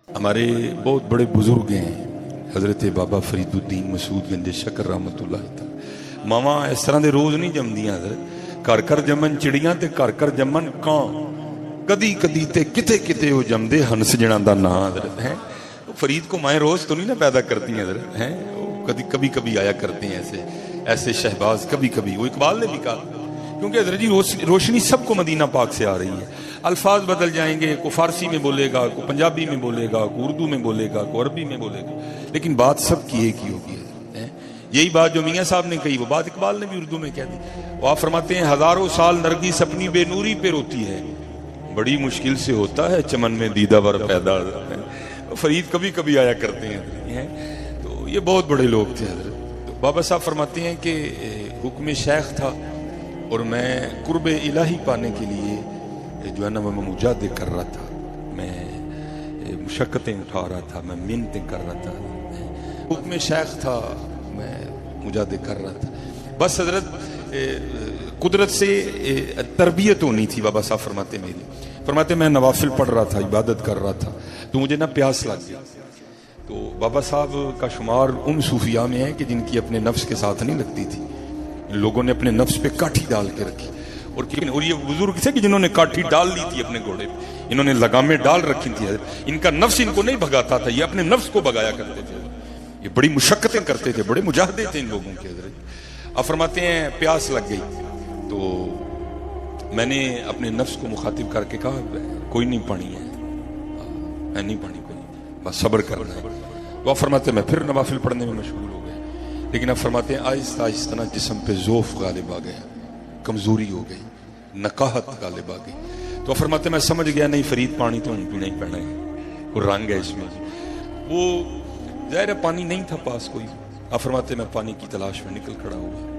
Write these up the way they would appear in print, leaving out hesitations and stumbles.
ہمارے بہت بڑے بزرگ ہیں حضرت بابا فریدالدین مسعود گنج شکر رحمت اللہ تعالی ماما اس طرح دے روز نہیں جمدیاں حضرت کر کر جمن چڑیاں تے کر کر جمن کان کدی کدی تے کتے کتے وہ جمدے ہنس جنا دا نا حضرت ہیں فرید کو مائیں روز تو نہیں نا پیدا کرتی ہیں حضرت ہیں کبھی کبھی کبھی آیا کرتے ہیں ایسے شہباز کبھی کبھی وہ اقبال نے بھی کہا کیونکہ حضرت جی روشنی سب کو مدینہ پاک سے آ رہی ہے الفاظ بدل جائیں گے کوئی فارسی میں بولے گا کوئی پنجابی میں بولے گا کوئی اردو میں بولے گا کوئی عربی میں بولے گا لیکن بات سب کی ایک ہی ہوگی یہی بات جو میاں صاحب نے کہی وہ بات اقبال نے بھی اردو میں کہہ دی وہ آپ فرماتے ہیں ہزاروں سال نرگس اپنی بے نوری پہ روتی ہے بڑی مشکل سے ہوتا ہے چمن میں دیدہ ور پیدا فرید کبھی کبھی آیا کرتے ہیں تو یہ بہت بڑے لوگ تھے حضرت تو بابا صاحب فرماتے ہیں کہ حکم شیخ تھا اور میں قرب الہی پانے کے لیے جو ہے نا میں مجاہدے کر رہا تھا میں مشقتیں اٹھا رہا تھا میں منتیں کر رہا تھا حکم شیخ تھا میں مجاہدے کر رہا تھا بس حضرت قدرت سے تربیت ہونی تھی بابا صاحب فرماتے فرماتے میں نوافل پڑھ رہا تھا عبادت کر رہا تھا تو مجھے نا پیاس لگ گیا تو بابا صاحب کا شمار ان صوفیاء میں ہے کہ جن کی اپنے نفس کے ساتھ نہیں لگتی تھی لوگوں نے اپنے نفس پہ کاٹھی ڈال کے رکھی اور یہ بزرگ تھے کہ جنہوں نے کاٹھی ڈال لی تھی اپنے گھوڑے پہ انہوں نے لگامیں ڈال رکھی تھی ان کا نفس ان کو نہیں بھگاتا تھا یہ اپنے نفس کو بھگایا کرتے تھے یہ بڑی مشقتیں کرتے تھے بڑے مجاہدے تھے ان لوگوں کے حضرت آپ فرماتے ہیں پیاس لگ گئی تو میں نے اپنے نفس کو مخاطب کر کے کہا کوئی نہیں پانی ہے میں نہیں پانی کوئی بس صبر کرنا ہے تو آپ فرماتے ہیں میں پھر نوافل پڑھنے میں مشغول ہو گیا لیکن آپ فرماتے ہیں آہستہ آہستہ نا جسم پہ ذوف غالب آ گیا کمزوری ہو گئی نقاہت غالب آ گئی تو آپ فرماتے ہیں میں سمجھ گیا نہیں فرید پانی تو ان پینا ہی پینا ہے کوئی رنگ ہے اس میں وہ ظاہر پانی نہیں تھا پاس کوئی آپ فرماتے ہیں میں پانی کی تلاش میں نکل کھڑا ہوا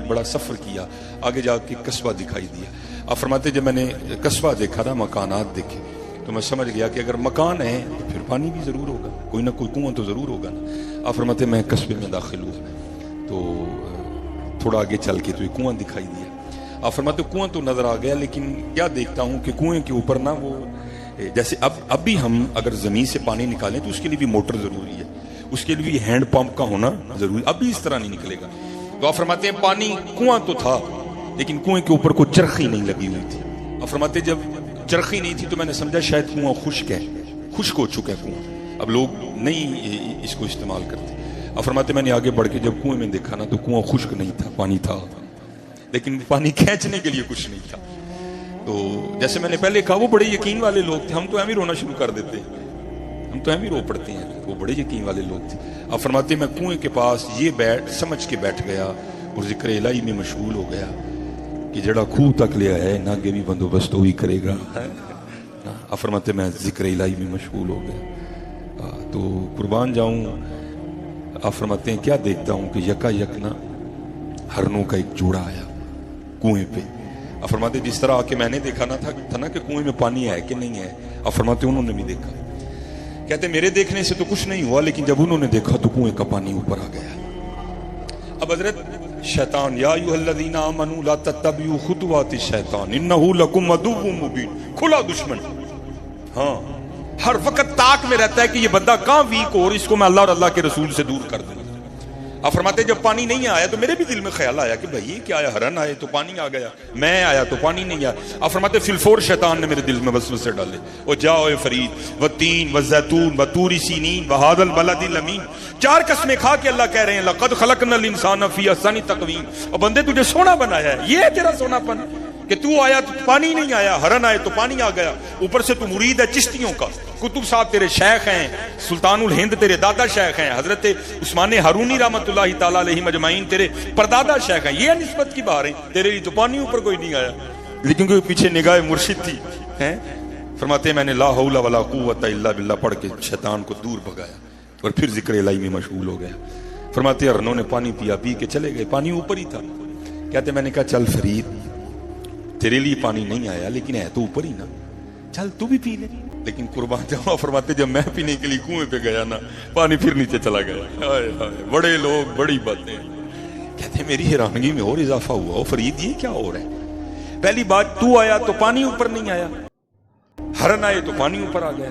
بڑا سفر کیا آگے جا کے قصبہ دکھائی دیا آپ فرماتے جب میں نے قصبہ دیکھا نا مکانات دیکھے تو میں سمجھ گیا کہ اگر مکان ہے تو پھر پانی بھی ضرور ہوگا کوئی نہ کوئی کنواں تو ضرور ہوگا نا آپ فرماتے میں قصبے میں داخل ہوا تو تھوڑا آگے چل کے تو ایک کنواں دکھائی دیا آپ فرماتے کنواں تو نظر آ گیا لیکن کیا دیکھتا ہوں کہ کنویں کے اوپر نا وہ جیسے اب بھی ہم اگر زمین سے پانی نکالیں تو اس کے لیے بھی موٹر ضروری ہے اس کے لیے بھی ہینڈ پمپ کا ہونا ضروری اب بھی اس طرح نہیں نکلے گا تو آپ فرماتے ہیں پانی کنواں تو تھا لیکن کنویں کے اوپر کوئی چرخی نہیں لگی ہوئی تھی آپ فرماتے جب چرخی نہیں تھی تو میں نے سمجھا شاید کنواں خشک ہے خشک ہو چکا ہے کنواں اب لوگ نہیں اس کو استعمال کرتے آپ فرماتے میں نے آگے بڑھ کے جب کنویں میں دیکھا نا تو کنواں خشک نہیں تھا پانی تھا لیکن پانی کھینچنے کے لیے کچھ نہیں تھا تو جیسے میں نے پہلے کہا وہ بڑے یقین والے لوگ تھے ہم تو ہی رونا شروع کر دیتے ہم تو ہی رو پڑتے ہیں وہ بڑے یقین والے لوگ تھے آپ فرماتے میں کنویں کے پاس یہ سمجھ کے بیٹھ گیا اور ذکر الہی میں مشغول ہو گیا کہ جڑا خوہ تک لیا ہے نہ آگے بھی بندوبست وہی کرے گا آپ فرماتے میں ذکر الہی میں مشغول ہو گیا تو قربان جاؤں آپ فرماتے ہیں کیا دیکھتا ہوں کہ یکا یک نا ہرنوں کا ایک جوڑا آیا کنویں پہ آپ فرماتے جس طرح آ کے میں نے دیکھا تھا نا کہ کنویں میں پانی ہے کہ نہیں ہے آپ فرماتے انہوں نے بھی دیکھا کہتے میرے دیکھنے سے تو کچھ نہیں ہوا لیکن جب انہوں نے دیکھا تو کنویں کا پانی اوپر آ گیا اب حضرت شیطان یا ایھا الذین آمنوا لا تتبعوا خطوات الشیطان انہ لکم عدو مبین کھلا دشمن ہاں ہر وقت تاک میں رہتا ہے کہ یہ بندہ کہاں ویک ہو اور اس کو میں اللہ اور اللہ کے رسول سے دور کر دوں آپ فرماتے جب پانی نہیں آیا تو میرے بھی دل میں خیال آیا کہ بھائی کیا آیا ہرن آئے تو پانی آ گیا میں آیا تو پانی نہیں آیا آپ فرماتے فلفور شیطان نے میرے دل میں وسوسے ڈالے او جاؤ اے فرید والتین والزیتون وطور سینین وہذا البلد الامین 4 قسمیں کھا کے اللہ کہہ رہے ہیں لقد خلقنا الانسان فی احسن تقویم اور بندے تجھے سونا بنایا ہے یہ ہے تیرا سونا پن کہ تو آیا تو پانی نہیں آیا ہرن آئے تو پانی آ گیا اوپر سے تو مرید ہے چشتیوں کا کتب صاحب تیرے شیخ ہیں سلطان الہند تیرے دادا شیخ ہیں حضرت عثمان ہارونی رحمت اللہ تعالی علیہ مجمعین تیرے پردادا شیخ ہیں یہ نسبت کی بات ہے تیرے لیے تو پانی اوپر کوئی نہیں آیا لیکن کوئی پیچھے نگاہ مرشد تھی ہیں فرماتے ہیں میں نے لا حول ولا قوت الا باللہ پڑھ کے شیطان کو دور بھگایا اور پھر ذکر الہی میں مشغول ہو گیا فرماتے ہیں ہرنوں نے پانی پیا پی کے چلے گئے پانی اوپر ہی تھا کہتے میں نے کہا چل فرید تیرے لیے پانی نہیں آیا لیکن ہے تو اوپر ہی نا چل تو بھی پی لے لیکن قربان جاؤں فرماتے جب میں پینے کے لیے کنویں پہ گیا نا پانی پھر نیچے چلا گیا ہائے ہائے بڑے لوگ بڑی باتیں کہتے میری حیرانگی میں اور اضافہ ہوا فرید یہ کیا ہو رہا ہے پہلی بات تو آیا تو پانی اوپر نہیں آیا ہرن آئے تو پانی اوپر آ گیا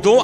2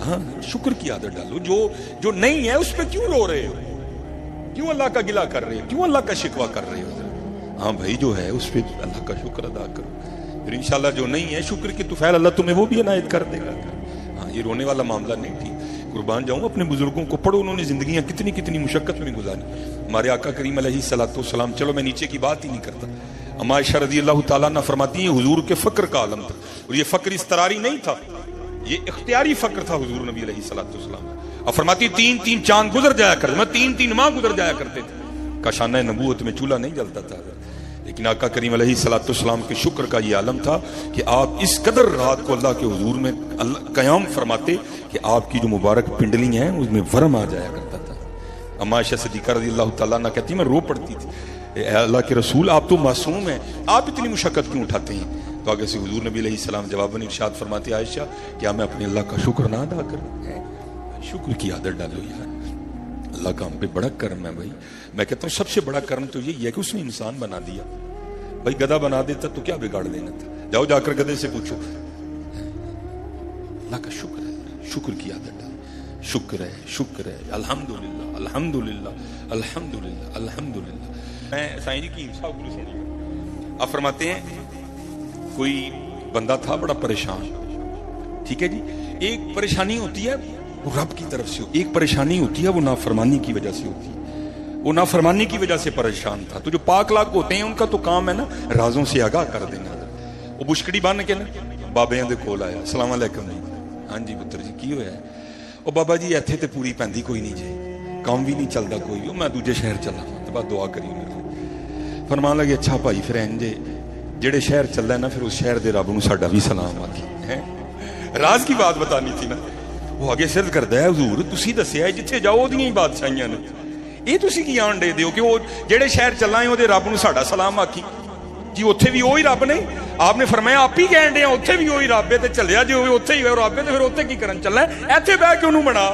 ہاں شکر کی عادت ڈالو. جو نہیں ہے اس پہ کیوں رو رہے ہو, کیوں اللہ کا گلہ کر رہے ہو, کیوں اللہ کا شکوہ کر رہے ہو؟ ہاں بھائی جو ہے اس پہ اللہ کا شکر ادا کرو, پھر انشاءاللہ جو نہیں ہے شکر کی طفیل اللہ تمہیں وہ بھی عنایت کر دے گا. ہاں یہ رونے والا معاملہ نہیں ٹھیک. قربان جاؤں اپنے بزرگوں کو پڑھو, انہوں نے زندگیاں کتنی کتنی مشقت میں گزاری. ہمارے آقا کریم علیہ الصلوۃ والسلام, چلو میں نیچے کی بات ہی نہیں کرتا, اما عائشہ رضی اللہ تعالیٰ عنہ فرماتی ہیں حضور کے فقر کا عالم تھا, اور یہ فقر اضطراری نہیں تھا, یہ اختیاری فقر تھا حضور نبی علیہ الصلوۃ والسلام. اب فرماتی 3 چاند گزر جایا کرتے, میں 3 ماہ گزر جایا کرتے تھے, کاشانہ نبوت میں چولہا نہیں جلتا تھا, لیکن آقا کریم علیہ الصلوۃ والسلام کے شکر کا یہ عالم تھا کہ آپ اس قدر رات کو اللہ کے حضور میں قیام فرماتے کہ آپ کی جو مبارک پنڈلی ہیں اس میں ورم آ جایا کرتا تھا. اما عائشہ صدیقہ رضی اللہ تعالیٰ عنہ کہتی میں رو پڑتی تھی, اے اللہ کے رسول آپ تو معصوم ہیں, آپ اتنی مشقت کیوں اٹھاتے ہیں؟ تو آگے سے حضور نبی علیہ السلام جواباً ارشاد فرماتے عائشہ کیا میں اپنے اللہ کا شکر نہ ادا کروں؟ شکر کی عادت ڈالو یار, اللہ کا ہم پہ بڑا کرم ہے بھائی. میں کہتا ہوں سب سے بڑا کرم تو یہی ہے کہ اس نے انسان بنا دیا. بھائی گدھا بنا دیتا تو کیا بگاڑ دینا تھا؟ جاؤ جا کر گدھے سے پوچھو. اللہ کا شکر ہے, شکر کی عادت ڈالو. شکر ہے, شکر ہے, الحمدللہ الحمدللہ الحمدللہ الحمدللہ. میں سائیں جی کی صاحب کو سنی گا, آپ فرماتے ہیں کوئی بندہ تھا بڑا پریشان, ٹھیک ہے جی, ایک پریشانی ہوتی ہے وہ رب کی طرف سے, ایک پریشانی ہوتی ہے وہ نافرمانی کی وجہ سے ہوتی ہے. وہ نافرمانی کی وجہ سے پریشان تھا. تو جو پاک لاک ہوتے ہیں ان کا تو کام ہے نا رازوں سے آگاہ کر دینا. وہ بشکڑی بن کے نا بابیاں دے کول آیا, السلام علیکم جی. ہاں جی پتر جی کی ہویا ہے؟ او بابا جی ایتھے تے پوری پیندی کوئی نہیں جی, کام بھی نہیں چلتا کوئی, میں دوجے شہر چلا تے بعد دعا کری. فرمان لگے اچھا بھائی پھر انجے جڑے شہر چل ہے نا پھر اس شہر دے رب نو ساڈا بھی سلام آکھی. راز کی بات بتانی تھی نا. وہ آگے سرد کردا ہے حضور تسی دسیا ہے جتھے جاؤ اودیاں ہی بادشاہیاں نے, یہ تسی کی آن دے دیو کہ وہ جڑے شہر چلنا ہے وہ رب نو ساڈا سلام آکھی جی, اتھے بھی وہی رب نہیں. آپ نے فرمایا آپ ہی کہن دے اتھے بھی وہی رب ہے تے چلیا جی اتھے ہی رب ہے تے پھر اتھے کی کرن چلنا ہے؟ ایتھے بہ کے انہوں منا,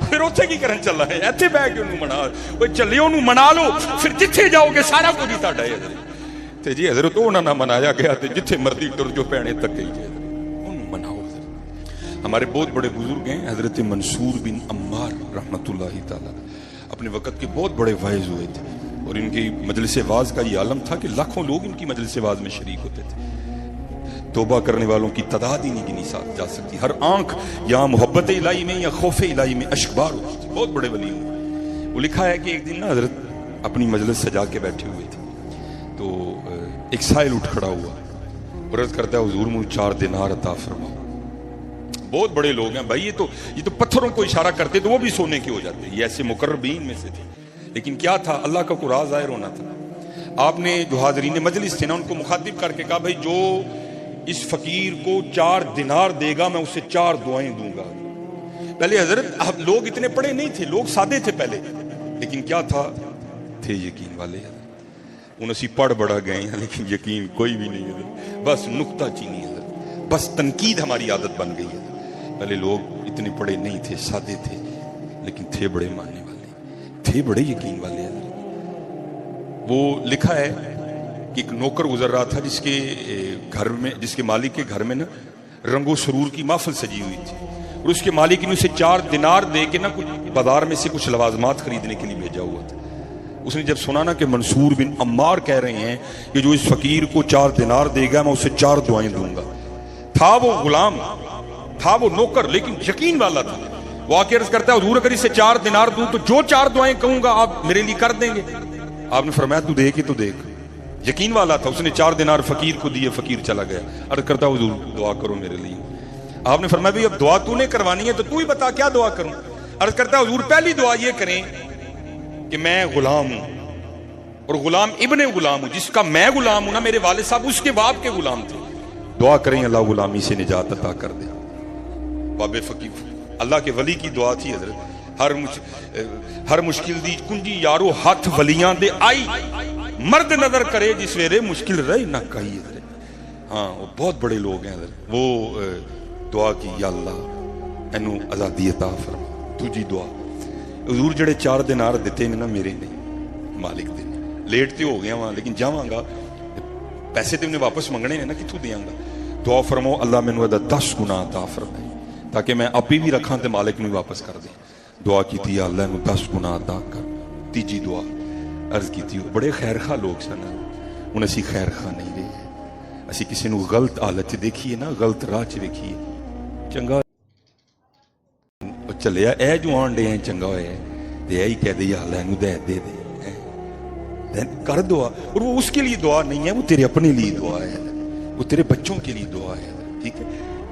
پھر اتھے کی کرن چلنا ہے؟ ایتھے بہ کے انہوں منا, وہ چلے انہوں منا لو, پھر جتھے جاؤ گے سارا کچھ ہی تہاڈا ہے. تے جی حضرت انہاں نہ منایا گیا تے جتھے مرضی ٹر جو پینے تک گئی ہے انہوں مناؤ. ہمارے بہت بڑے بزرگ ہیں حضرت منصور بن عمار رحمۃ اللہ تعالی, اپنے وقت کے بہت بڑے واعظ ہوئے تھے, اور ان کی مجلس واعظ کا یہ عالم تھا کہ لاکھوں لوگ ان کی مجلس واعظ میں شریک ہوتے تھے. توبہ کرنے والوں کی تعداد ہی نہیں گنی جا سکتی. ہر آنکھ یا محبت الہی میں یا خوف الہی میں اشکبار ہوتی تھی. بہت بڑے ولی ہوئے. وہ لکھا ہے کہ ایک دن نا حضرت اپنی مجلس سجا کے بیٹھے ہوئے تھے, تو ایک سائل اٹھ کھڑا ہوا, عرض کرتا ہے حضور مجھے 4 دینار عطا فرماؤ. بہت بڑے لوگ ہیں بھائی, یہ تو پتھروں کو اشارہ کرتے تو وہ بھی سونے کے ہو جاتے. یہ ایسے مقربین میں سے تھے, لیکن کیا تھا اللہ کا کوئی راز ظاہر ہونا تھا. آپ نے جو حاضرین مجلس تھے نا ان کو مخاطب کر کے کہا بھائی جو اس فقیر کو 4 دینار دے گا میں اسے 4 دعائیں دوں گا. پہلے حضرت لوگ اتنے پڑھے نہیں تھے, لوگ سادے تھے پہلے, لیکن کیا تھا تھے یقین والے. ان اسی پڑھ بڑا گئے ہیں لیکن یقین کوئی بھی نہیں ہے, بس نکتہ چینی ہے, بس تنقید ہماری عادت بن گئی ہے. پہلے لوگ اتنے پڑھے نہیں تھے, سادے تھے, لیکن تھے بڑے ماننے والے, تھے بڑے یقین والے. وہ لکھا ہے کہ ایک نوکر گزر رہا تھا جس کے گھر میں, جس کے مالک کے گھر میں نا رنگ و سرور کی محفل سجی ہوئی تھی, اور اس کے مالک نے اسے 4 دینار دے کے نا کچھ بازار میں سے کچھ لوازمات خریدنے کے لیے بھیجا ہوا تھا. اس نے جب سنا نا کہ منصور بن عمار کہہ رہے ہیں کہ جو اس فقیر کو 4 دینار دے گا میں اسے 4 دعائیں دوں گا. تھا وہ غلام, تھا وہ نوکر, لیکن یقین والا تھا. وہ آ کے عرض کرتا ہے حضور اگر اسے 4 دینار دوں تو جو 4 دعائیں کہوں گا آپ میرے لیے کر دیں گے؟ آپ نے فرمایا تو دیکھ ہی تو دیکھ. یقین والا تھا, اس نے 4 دینار فقیر کو دیے, فقیر چلا گیا. عرض کرتا حضور دعا کرو میرے لیے. آپ نے فرمایا بھی اب دعا تو نے کروانی ہے تو تو ہی بتا کیا دعا کروں. عرض کرتا حضور پہلی دعا یہ کریں کہ میں غلام ہوں اور غلام ابن غلام ہوں, جس کا میں غلام ہوں نا میرے والد صاحب اس کے باپ کے غلام تھے. دعا کریں اللہ غلامی سے نجات عطا کر دے. باب فقیر اللہ کے ولی کی دعا تھی حضرت. ہر مشکل دی کنجی یارو ہاتھ ولیاں دے آئی, مرد نظر کرے جس ویرے مشکل رہی نہ کہی حضرت. ہاں وہ بہت بڑے لوگ ہیں حضرت. وہ دعا کی یا اللہ اینو آزادی عطا فرما. تجھی دعا حضور جڑے 4 دینار دیتے نے نا میرے نہیں مالک دے, لیٹ تے ہو گیا وہاں لیکن جاواں گا, پیسے تے انہیں واپس منگنے نے نا کتھوں دیاں گا. دعا فرماؤ اللہ مینوں ادا 10 گنا عطا فرمائے. تاکہ میں اپی بھی رکھاں تے مالک نو واپس کر دیں. دعا کیتی یا اللہ نو 10 گنا ادا کر. تیجی دعا عرض کیتی بڑے خیر خواہ لوگ سن. ہن اسی خیر خواہ نہیں رہے. اسی کسی نو غلط حالت دیکھیے نا, غلط راہ چ ویکھیے, چنگا چلیا اے جو آن ڈے چنگا ہوئے تے یہی کہہ دے یا اللہ نو دے دے کر دعا. اور وہ اس کے لیے دعا نہیں ہے, وہ تیرے اپنے لیے دعا ہے, وہ تیرے بچوں کے لیے دعا ہے. ٹھیک ہے,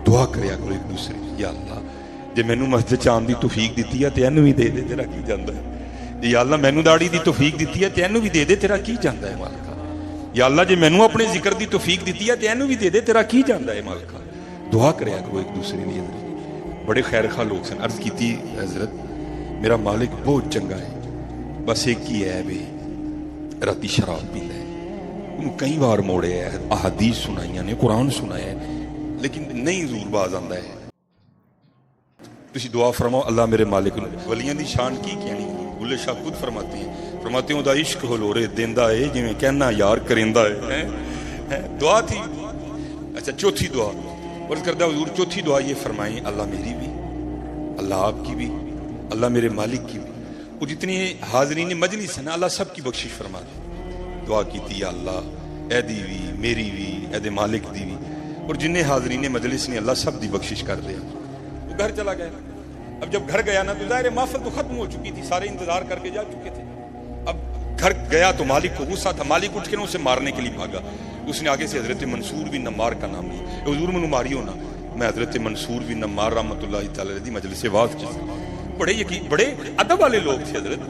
دعا کریا کرو ایک دوسرے. یا اللہ جے مینوں مسجد چ آن دی توفیق دتی ہے تے اینوں بھی دے دے, تیرا کی جاندا ہے. یا اللہ مینوں داڑھی دی توفیق دتی ہے تے اینوں بھی دے دے, تیرا کی جاندا ہے مالکا. یا اللہ جے مینوں اپنے ذکر دی توفیق دتی ہے تے اینوں بھی دے دے, تیرا کی جاندا ہے مالکا. دعا کریا کرو ایک دوسرے لیے. بڑے خیر خواہ لوگ سن. عرض کیتی حضرت میرا مالک بہت چنگا ہے, بس ایک ہی ہے بھی راتی شراب پیندا ہے. انہوں کئی بار موڑے ہے, احادیث سنائیاں نے, قرآن سنایا ہے, لیکن نہیں زور باز آندا ہے. تسی دعا فرماؤ اللہ میرے مالک نو. ولیاں دی شان کی کہنی, بلے شاہ خود فرماتے ہیں دا عشق ہلورے دیندا ہے جویں کہنا یار کریندا ہے. دعا تھی. اچھا چوتھی دعا عرض کردہ حضور, چوتھی دعا یہ فرمائیں اللہ میری بھی, اللہ آپ کی بھی, اللہ میرے مالک کی بھی, وہ جتنی حاضرین مجلس ہیں نا اللہ سب کی بخشش فرما دے. دعا کی تھی یا اللہ اے دی بھی, میری بھی, اے دے مالک دی بھی, اور جنہیں حاضرین مجلس نے اللہ سب دی بخشش کر دے. وہ گھر چلا گیا. اب جب گھر گیا نا تو ظاہر محفل تو ختم ہو چکی تھی, سارے انتظار کر کے جا چکے تھے. اب گھر گیا تو مالک کو غصہ تھا, مالک اٹھ کے نا اسے مارنے کے لیے بھاگا. اس نے آگے سے حضرت منصور بن نمار کا نام لیا. حضور منو ماریو نا, میں حضرت منصور بن نمار رحمۃ اللہ تعالی علیہ مجلس واعظ چ بڑے یقین بڑے ادب والے لوگ تھے حضرت.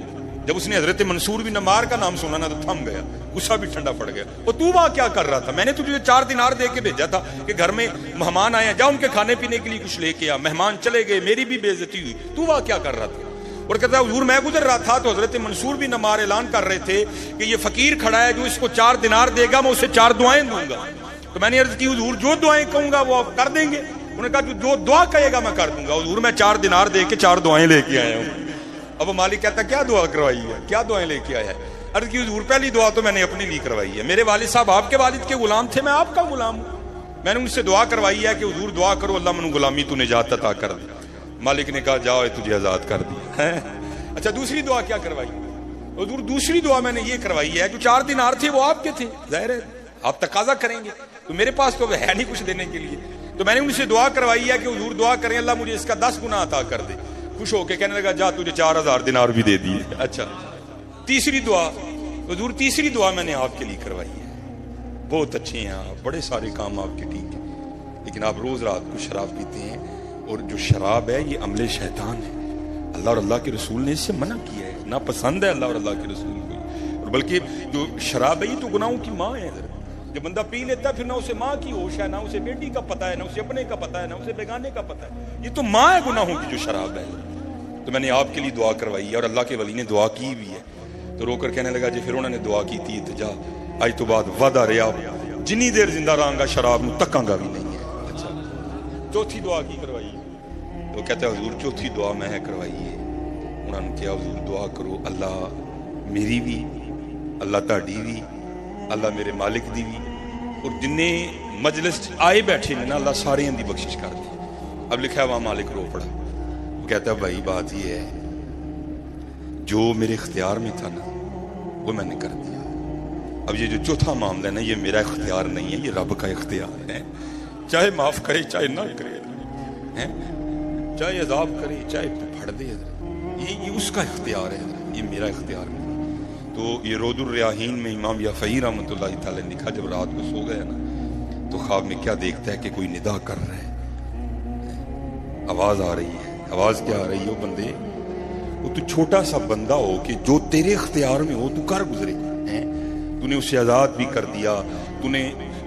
جب اس نے حضرت منصور بن نمار کا نام سنا نا تو تھم گیا, غصہ بھی ٹھنڈا پڑ گیا. اور تو وہاں کیا کر رہا تھا؟ میں نے تجھے 4 دینار دے کے بھیجا تھا کہ گھر میں مہمان آئے ہیں, جا ان کے کھانے پینے کے لیے کچھ لے کے آ. مہمان چلے گئے, میری بھی بے عزتی ہوئی, تو وہاں کیا کر رہا تھا؟ اور کہتا ہے حضور میں گزر رہا تھا تو حضرت منصور بن نمار اعلان کر رہے تھے کہ یہ فقیر کھڑا ہے, جو اس کو 4 دینار دے گا میں اسے 4 دعائیں دوں گا. تو میں نے عرض کی حضور جو دعائیں کہوں گا وہ آپ کر دیں گے؟ انہوں نے کہا جو دعا کہے گا میں کر دوں گا. حضور میں 4 دینار دے کے 4 دعائیں لے کے آیا ہوں. اب مالک کہتا ہے کیا دعا کروائی ہے, کیا دعائیں لے کے آیا ہے؟ عرض کی حضور پہلی دعا تو میں نے اپنے لیے کروائی ہے, میرے والد صاحب آپ کے والد کے غلام تھے, میں آپ کا غلام ہوں. میں نے ان سے دعا کروائی ہے کہ حضور دعا کرو اللہ منو غلامی تو نجات عطا کر دے. مالک نے کہا جاؤ تجھے آزاد کر دیا. اچھا دوسری دعا کیا کروائی حضور؟ دوسری دعا میں نے یہ کروائی ہے جو 4 دینار تھے وہ آپ کے تھے, ظاہر ہے آپ تقاضا کریں گے تو میرے پاس تو ہے نہیں کچھ دینے کے لیے. تو میں نے ان سے دعا کروائی ہے کہ حضور دعا کریں اللہ مجھے اس کا 10 گنا عطا کر دے. خوش ہو کے کہنے لگا جا تجھے 4000 دینار بھی دے دیے. اچھا تیسری دعا حضور, تیسری دعا میں نے آپ کے لیے کروائی ہے. بہت اچھے ہیں آپ, بڑے سارے کام آپ کے ٹھیک ہیں, لیکن آپ روز رات کو شراب پیتے ہیں, اور جو شراب ہے یہ عمل شیطان ہے. اللہ اور اللہ کے رسول نے اس سے منع کیا ہے, نہ پسند ہے اللہ اور اللہ کے رسول کو. اور بلکہ جو شراب ہے یہ تو گناہوں کی ماں ہے. جب بندہ پی لیتا ہے پھر نہ اسے ماں کی ہوش ہے, نہ اسے بیٹی کا پتہ ہے, نہ اسے اپنے کا پتہ ہے, نہ اسے بیگانے کا پتہ ہے. یہ تو ماں ہے گناہوں کی جو شراب ہے. تو میں نے آپ کے لیے دعا کروائی ہے اور اللہ کے ولی نے دعا کی بھی ہے. تو رو کر کہنے لگا جی پھر انہوں نے دعا کی تھی جا آج تو بعد وعدہ رہا جنی دیر زندہ رہاں گا شراب نو تکاں گا بھی نہیں ہے. اچھا چوتھی دعا کی کروائی؟ تو کہتا ہے حضور چوتھی دعا میں ہے کروائی ہے. انہوں نے کیا حضور دعا کرو اللہ میری بھی, اللہ تہاڈی بھی, اللہ میرے مالک دی بھی, اور جننے مجلس آئے بیٹھے ہیں نا اللہ سارے ان دی بخشش کر دی. اب لکھا ہے وہاں مالک رو پڑا. وہ کہتا ہے بھائی بات یہ ہے جو میرے اختیار میں تھا نا وہ میں نے کر دیا. اب یہ جو چوتھا معاملہ ہے نا یہ میرا اختیار نہیں ہے, یہ رب کا اختیار ہے. چاہے معاف کرے چاہے نہ کرے, چاہے عذاب کرے چاہے پھڑ دے, یہ اس کا اختیار ہے, یہ میرا اختیار نہیں. تو یہ رود الریاحین میں امام یافعی رحمۃ اللہ تعالی نے لکھا جب رات کو سو گیا نا تو خواب میں کیا دیکھتا ہے کہ کوئی ندا کر رہا ہے, آواز آ رہی ہے. آواز کیا آ رہی ہے؟ وہ بندے وہ تو چھوٹا سا بندہ ہو کہ جو تیرے اختیار میں ہو تو کر گزرے. تو نے اسے آزاد بھی کر دیا, تو نے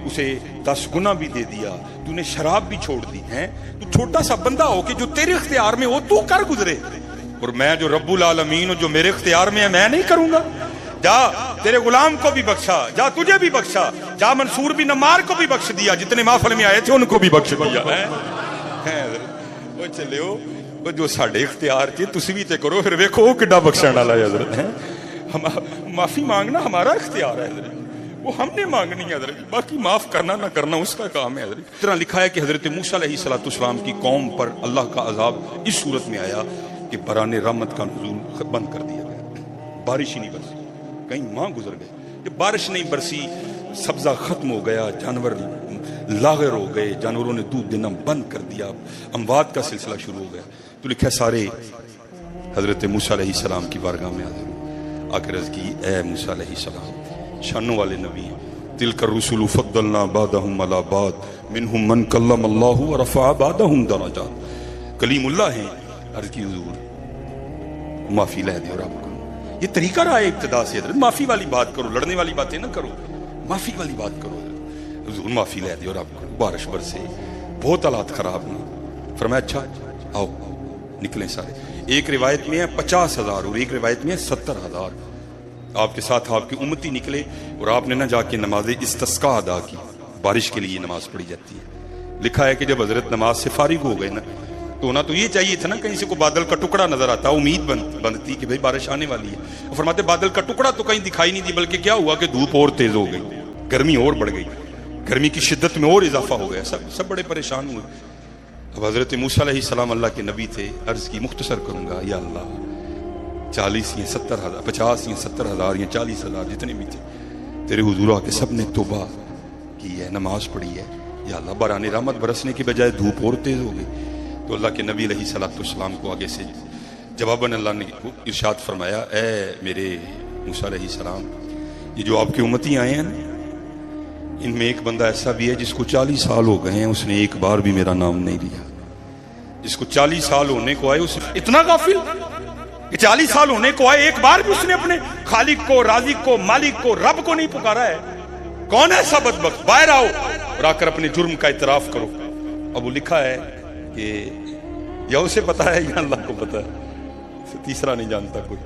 اسے 10 گنا بھی دے دیا, تو نے شراب بھی چھوڑ دی. تو چھوٹا سا بندہ ہو کہ جو تیرے اختیار میں ہو تو کر گزرے. اور میں جو رب العالمین ہوں جو میرے اختیار میں ہے میں نہیں کروں گا. جا تیرے غلام کو بھی بخشا, جا تجھے بھی بخشا, جا منصور بن نمار کو بھی بخش دیا, جتنے محفل میں آئے تھے ان کو بھی بخش دیا. وہ چلے ہو جو ساڈے اختیار چ تسی بھی تے کرو پھر ویکھو وہ کڈا بخشن والا ہے حضرت. معافی مانگنا ہمارا اختیار ہے حضرت. وہ ہم نے مانگنی ہے حضرت، باقی معاف کرنا نہ کرنا اس کا کام ہے حضرت۔ اس طرح لکھا ہے کہ حضرت موسیٰ علیہ السلام کی قوم پر اللہ کا عذاب اس صورت میں آیا کہ بران رحمت کا نزول بند کر دیا گیا، بارش ہی نہیں برسی، کئی ماہ گزر گئے، جب بارش نہیں برسی سبزہ ختم ہو گیا، جانور لاغر ہو گئے، جانوروں نے دودھ دینا بند کر دیا، اموات کا سلسلہ شروع ہو گیا۔ تو لکھا ہے سارے حضرت موسیٰ علیہ السلام کی بارگاہ میں حاضر ہو، آ کے عرض کی اے موسیٰ علیہ السلام، شانوں والے نبی ہیں، تلک الرسل فضلنا بعضهم علی بعض منہم من کلم اللہ ورفع بعضهم درجات، کلیم اللہ ہیں، عرض کی حضور معافی لے دے اور آپ کرو۔ یہ طریقہ رہا ہے ابتدا سے حضرت، معافی والی بات کرو، لڑنے والی باتیں نہ کرو، معافی والی بات کرو حضور، معافی لے دے اور آپ کرو۔ بارش برسے، بہت حالات خراب ہوئے، فرمایا اچھا آؤ نکلیں سارے۔ ایک روایت میں ہے 50,000 اور ایک روایت میں ہے 70,000 آپ کے ساتھ آپ کی امتی نکلے، اور آپ نے نہ جا کے نماز استسقاء ادا کی، بارش کے لیے نماز پڑھی جاتی ہے۔ لکھا ہے کہ جب حضرت نماز سے فارغ ہو گئے نا، تو ہونا تو یہ چاہیے تھا نا کہیں سے کوئی بادل کا ٹکڑا نظر آتا، امید بنتی کہ بھئی بارش آنے والی ہے۔ فرماتے بادل کا ٹکڑا تو کہیں دکھائی نہیں دی، بلکہ کیا ہوا کہ دھوپ اور تیز ہو گئی، گرمی اور بڑھ گئی، گرمی کی شدت میں اور اضافہ ہو گیا، سب بڑے پریشان ہوئے۔ اب حضرت موسیٰ علیہ السلام اللہ کے نبی تھے، عرض کی مختصر کروں گا، یا اللہ 40 یا 70,000 50 یا 70,000 یا 40,000 جتنے بھی تھے تیرے حضور آ کے سب نے توبہ کی ہے، نماز پڑھی ہے، یا اللہ باران رحمت برسنے کی بجائے دھوپ اور تیز ہو گئی۔ تو اللہ کے نبی علیہ السلام کو آگے سے جواباً اللہ نے ارشاد فرمایا، اے میرے موسیٰ علیہ السلام، یہ جو آپ کی امتی آئے ہیں ان میں ایک بندہ ایسا بھی ہے جس کو 40 سال ہو گئے ہیں، اس نے ایک بار بھی میرا نام نہیں لیا۔ جس کو 40 سال ہونے کو آئے، اس اتنا غافل کہ 40 سال ہونے کو آئے، ایک بار بھی اس نے اپنے خالق کو، رازق کو، مالک کو، رب کو نہیں پکارا ہے۔ کون ایسا بدبخت؟ باہر آؤ اور آ کر اپنے جرم کا اعتراف کرو۔ اب وہ لکھا ہے کہ یا اسے پتا ہے یا اللہ کو پتا ہے، تیسرا نہیں جانتا کوئی۔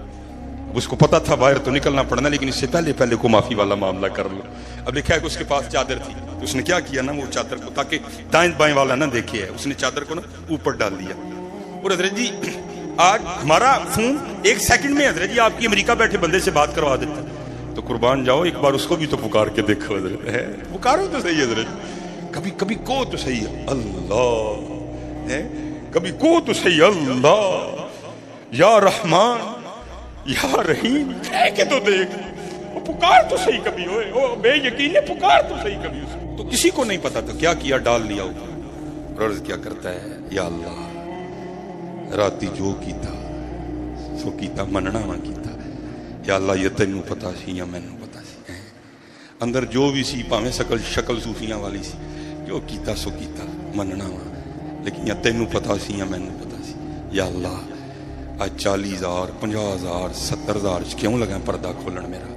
اب اس کو پتا تھا باہر تو نکلنا پڑنا، لیکن اس سے پہلے کو معافی والا معاملہ کر لو۔ اب لکھا ہے کہ اس کے پاس چادر تھی، تو اس نے کیا کیا نا، وہ چادر کو تاکہ دائیں بائیں والا نہ دیکھے ہے، اس نے چادر کو نا اوپر ڈال دیا۔ اور حضرت جی آج ہمارا فون ایک سیکنڈ میں حضرت جی آپ کی امریکہ بیٹھے بندے سے بات کروا دیتا ہے، تو قربان جاؤ ایک بار اس کو بھی تو پکار کے دیکھو حضرت، ہے پکارو تو صحیح حضرت، کبھی کو تو صحیح اللہ ہے، کبھی کو تو صحیح اللہ یا رحمان یا رحیم، کہہ کے تو دیکھ، وہ پکار تو صحیح کبھی ہوئے، وہ بے یقین ہے، پکار تو صحیح کبھی اس کو۔ تو کسی کو نہیں پتا تھا کیا کیا، ڈال لیا اوپر، اور عرض کیا کرتا ہے، یا اللہ راتی جو کیتا سو کیتا، مننا نہ کیتا، یا اللہ یہ تینوں پتا سی یا مینوں پتا سی، اندر جو بھی سی پاویں شکل صوفیاں والی سی، جو کیتا سو کیتا، مننا وا، لیکن یا تینوں پتا سی یا مینوں پتا سی، یا اللہ آج 40,000 50,000 70,000 کیوں لگا پردہ کھولن، میرا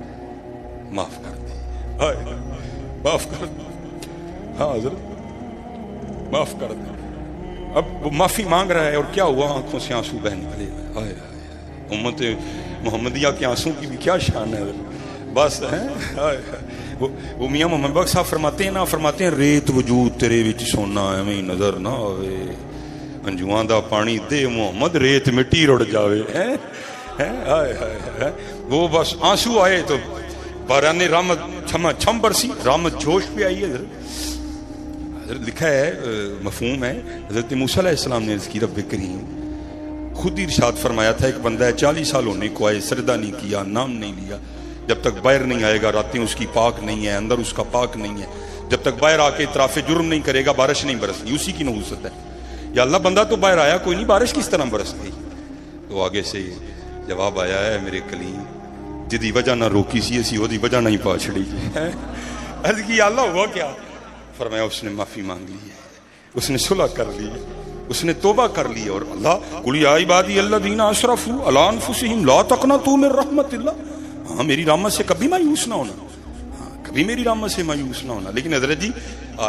معاف کر دے، معاف کر دے، ہاں حضرت معاف کر دے۔ اب وہ معافی مانگ رہا ہے، اور کیا ہوا، آنکھوں سے آنسو بہ نکلے، ہائے ہائے، امت محمدیہ کے آنسو کی بھی کیا شان ہے بس ہے۔ وہ میاں محمد بخش صاحب فرماتے ہیں نا، فرماتے ہیں ریت وجود تیرے وچ سونا ایویں نظر نہ آوے، انجواں دا پانی دے محمد ریت مٹی رڑ جاوے، ہائے ہائے، وہ بس آنسو آئے تو باران رحمت چھم برسی، رحمت جوش پہ آئی ہے۔ لکھا ہے مفہوم ہے، حضرت موسیٰ علیہ السلام نے عرض کی، رب کریم خود ہی ارشاد فرمایا تھا، ایک بندہ ہے 40 سال ہونے کو آئے، سجدہ نہیں کیا، نام نہیں لیا، جب تک باہر نہیں آئے گا راتیں اس کی پاک نہیں ہے، اندر اس کا پاک نہیں ہے، جب تک باہر آ کے اعتراف جرم نہیں کرے گا بارش نہیں برسنی، اسی کی نحوست ہے۔ یا اللہ بندہ تو باہر آیا کوئی نہیں، بارش کس طرح برس گئی؟ تو آگے سے جواب آیا ہے، میرے کلیم جدی وجہ نہ روکی سی اسی وہی وجہ نہیں پا چھڑی، عرض کی یا اللہ ہوا کیا؟ فرمایا اس نے معافی مانگ لی ہے، اس نے صلح کر لی ہے، اس نے توبہ کر لی ہے، اور اللہ قل یا عبادی الذین اسرفوا علی انفسہم لا تقنطوا من رحمت اللہ، ہاں میری رحمت سے کبھی مایوس نہ ہونا، ہاں کبھی میری رحمت سے مایوس نہ ہونا۔ لیکن حضرت جی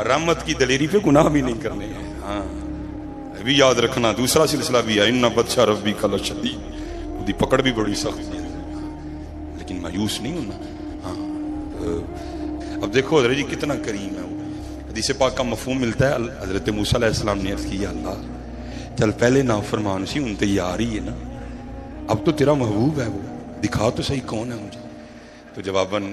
رحمت کی دلیری پہ گناہ بھی نہیں کرنے ہیں، ہاں بھی یاد رکھنا، دوسرا سلسلہ بھی ہے، ان بطش ربک لشدید، اس کی پکڑ بھی بڑی سخت ہے، لیکن مایوس نہیں ہونا۔ ہاں اب دیکھو حضرت جی کتنا کریم ہے وہ، حدیث پاک کا مفہوم ملتا ہے، حضرت موسیٰ علیہ السلام نے عرض کیا، اللہ چل پہلے نافرمان سی، ان تے یار ہی ہے نا، اب تو تیرا محبوب ہے، وہ دکھا تو صحیح کون ہے مجھے۔ تو جواباً